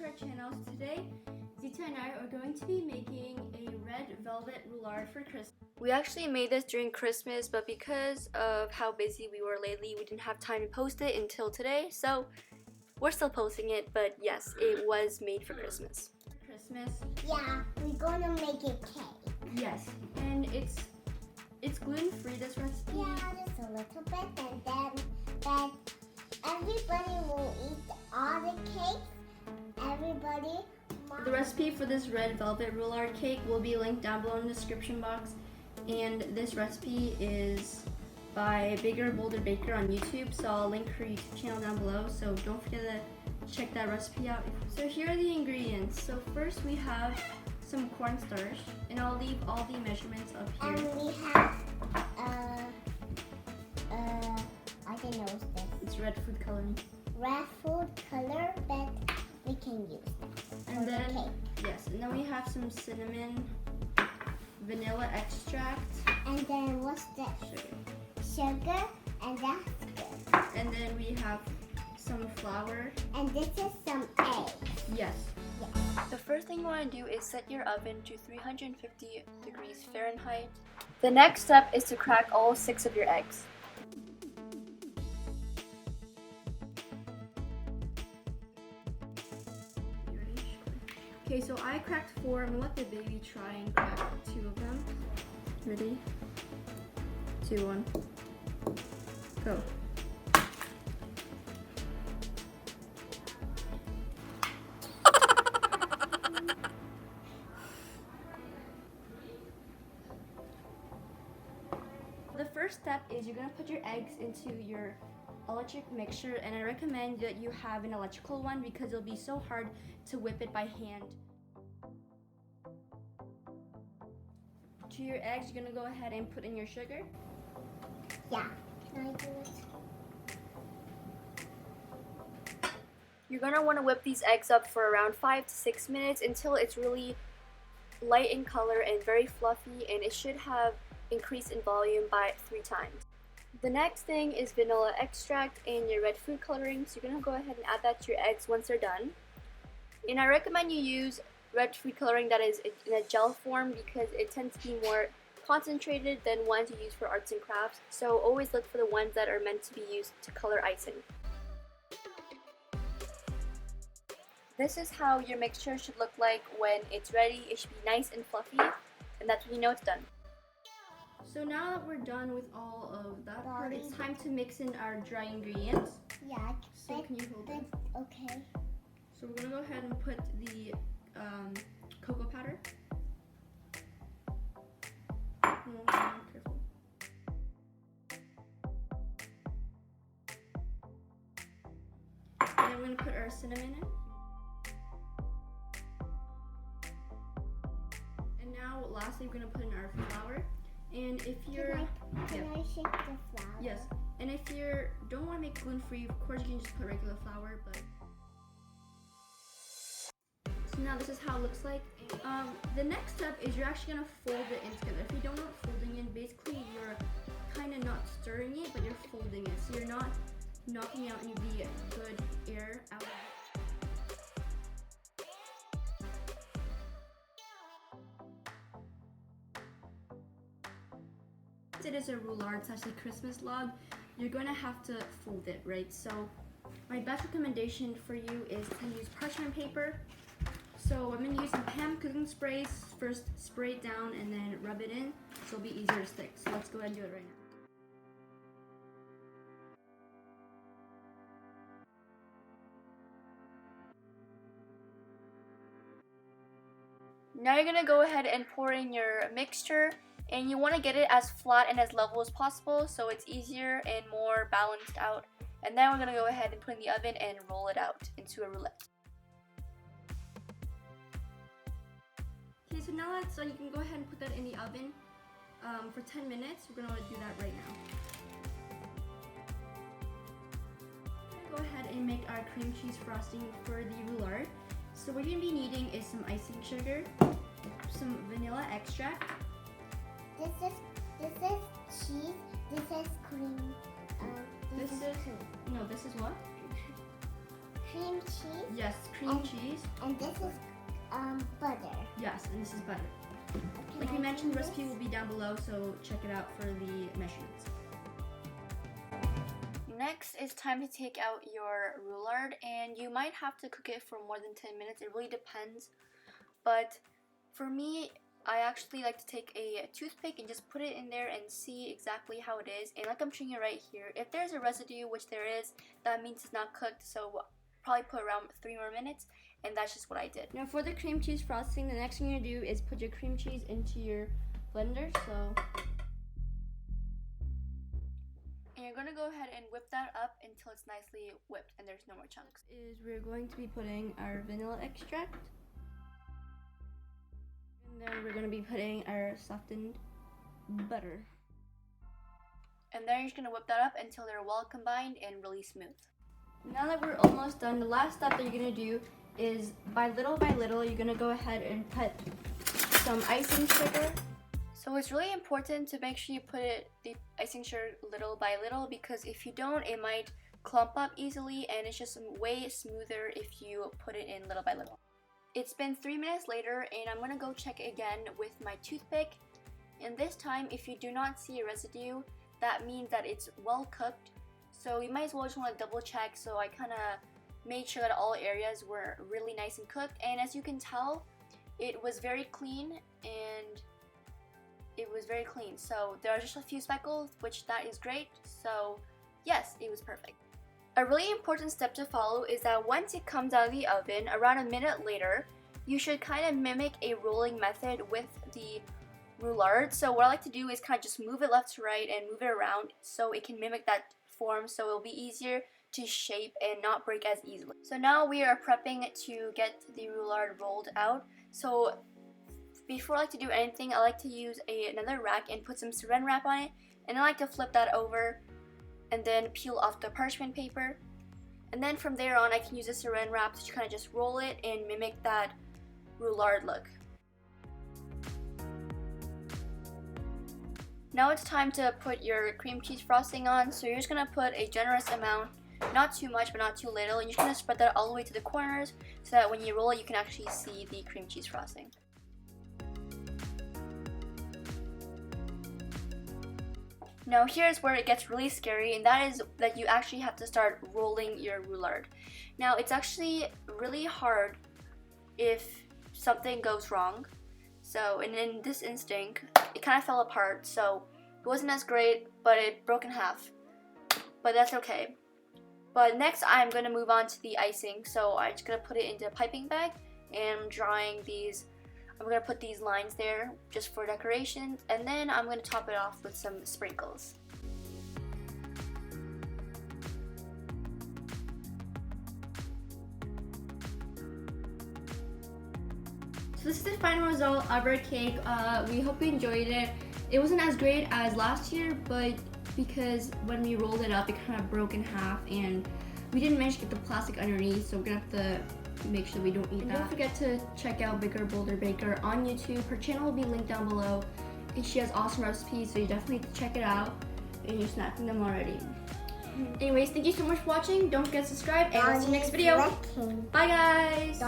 to our channel. Today, Zita and I are going to be making a red velvet roulade for Christmas. We actually made this during Christmas, but because of how busy we were lately, we didn't have time to post it until today, so we're still posting it, but yes, it was made for Christmas. Yeah, we're gonna make a cake. Yes, and it's gluten-free, this recipe. Yeah, just a little bit, and then but everybody will eat all the cakes. Everybody. The recipe for this red velvet roulade cake will be linked down below in the description box, and this recipe is by Bigger Bolder Baker on YouTube, so I'll link her YouTube channel down below, so don't forget to check that recipe out. So here are the ingredients. So first we have some cornstarch, and I'll leave all the measurements up here. And we have I don't know this. It's red food coloring. Red food color, but we can use that. And then the cake. yes, and then we have some cinnamon, vanilla extract, and then what's that? Sugar, and that's good. And then we have some flour. And this is some eggs. Yes. Yes. The first thing you want to do is set your oven to 350 degrees Fahrenheit. The next step is to crack all 6 of your eggs. You ready? Okay, so I cracked 4. I'm gonna let the baby try and crack 2 of them. Ready? 2, 1. Go. The first step is you're going to put your eggs into your electric mixture, and I recommend that you have an electrical one because it'll be so hard to whip it by hand. To your eggs, you're going to go ahead and put in your sugar. Yeah. Can I do it? You're going to want to whip these eggs up for around 5 to 6 minutes until it's really light in color and very fluffy, and it should have increased in volume by 3 times. The next thing is vanilla extract and your red food coloring, so you're going to go ahead and add that to your eggs once they're done. And I recommend you use red food coloring that is in a gel form because it tends to be more concentrated than ones you use for arts and crafts, so always look for the ones that are meant to be used to color icing. This is how your mixture should look like when it's ready. It should be nice and fluffy, and that's when you know it's done. So now that we're done with all of that part, it's time to mix in our dry ingredients. Yeah. So can you hold it? Okay. So we're gonna go ahead and put the cocoa powder. Careful. And then we're gonna put our cinnamon in. And now lastly we're gonna put in our flour. And if you're Can I shake the flour? Yes. And if you don't want to make gluten-free, of course you can just put regular flour, but so now this is how it looks like. The next step is you're actually gonna fold it in together. If you don't know what folding in, basically you're kind of not stirring it, but you're folding it. So you're not knocking out any of the good air out of it. It is a roulade, it's actually Christmas log. You're going to have to fold it, right? So my best recommendation for you is to use parchment paper. So I'm going to use some Pam cooking sprays. First spray it down and then rub it in, so it'll be easier to stick. So let's go ahead and do it right now. Now you're going to go ahead and pour in your mixture. And you want to get it as flat and as level as possible so it's easier and more balanced out. And then we're going to go ahead and put it in the oven and roll it out into a roulette. Okay, so now that's done, you can go ahead and put that in the oven for 10 minutes. We're going to do that right now. We're going to go ahead and make our cream cheese frosting for the roulade. So what you're going to be needing is some icing sugar, some vanilla extract. This is cheese. This is cream. This is what? cream cheese. Yes, cream cheese. And this is butter. Yes, and this is butter. Okay, Like we mentioned, the this? recipe will be down below, so check it out for the measurements. Next, it's time to take out your roulade, and you might have to cook it for more than 10 minutes. It really depends. But for me, I actually like to take a toothpick and just put it in there and see exactly how it is. And like I'm showing you right here, if there's a residue, which there is, that means it's not cooked. So probably put around 3 more minutes, and that's just what I did. Now for the cream cheese frosting, the next thing you're gonna do is put your cream cheese into your blender. And you're gonna go ahead and whip that up until it's nicely whipped and there's no more chunks. Is we're going to be putting our vanilla extract. And then we're gonna be putting our softened butter. And then you're just gonna whip that up until they're well combined and really smooth. Now that we're almost done, the last step that you're gonna do is by little, you're gonna go ahead and put some icing sugar. So it's really important to make sure you put the icing sugar little by little, because if you don't, it might clump up easily, and it's just way smoother if you put it in little by little. It's been 3 minutes later, and I'm gonna go check again with my toothpick. And this time, if you do not see a residue, that means that it's well cooked. So you might as well just want to double check. So I kind of made sure that all areas were really nice and cooked. And as you can tell, it was very clean, and so there are just a few speckles, which that is great. So yes, it was perfect. A really important step to follow is that once it comes out of the oven, around a minute later, you should kind of mimic a rolling method with the roulade. So what I like to do is kind of just move it left to right and move it around so it can mimic that form, so it'll be easier to shape and not break as easily. So now we are prepping to get the roulade rolled out. So before I like to do anything, I like to use another rack and put some saran wrap on it, and I like to flip that over and then peel off the parchment paper. And then from there on, I can use the saran wrap to kind of just roll it and mimic that roulade look. Now it's time to put your cream cheese frosting on. So you're just gonna put a generous amount, not too much but not too little, and you're just gonna spread that all the way to the corners so that when you roll it, you can actually see the cream cheese frosting. Now here's where it gets really scary, and that is that you actually have to start rolling your roulade. Now it's actually really hard if something goes wrong. So, and in this instant, it kind of fell apart, so it wasn't as great, but it broke in half. But that's okay. But next I'm going to move on to the icing. So I'm just going to put it into a piping bag, and I'm drawing these. I'm going to put these lines there just for decoration, and then I'm going to top it off with some sprinkles. So this is the final result of our cake. We hope you enjoyed it. It wasn't as great as last year, but because when we rolled it up, it kind of broke in half, and we didn't manage to get the plastic underneath, so we're gonna have to make sure we don't eat that. Don't forget to check out Bigger Bolder Baker on YouTube. Her channel will be linked down below, and she has awesome recipes, so you definitely have to check it out, and you're snacking them already. Anyways, thank you so much for watching. Don't forget to subscribe, and I'll see you next video. Bye guys!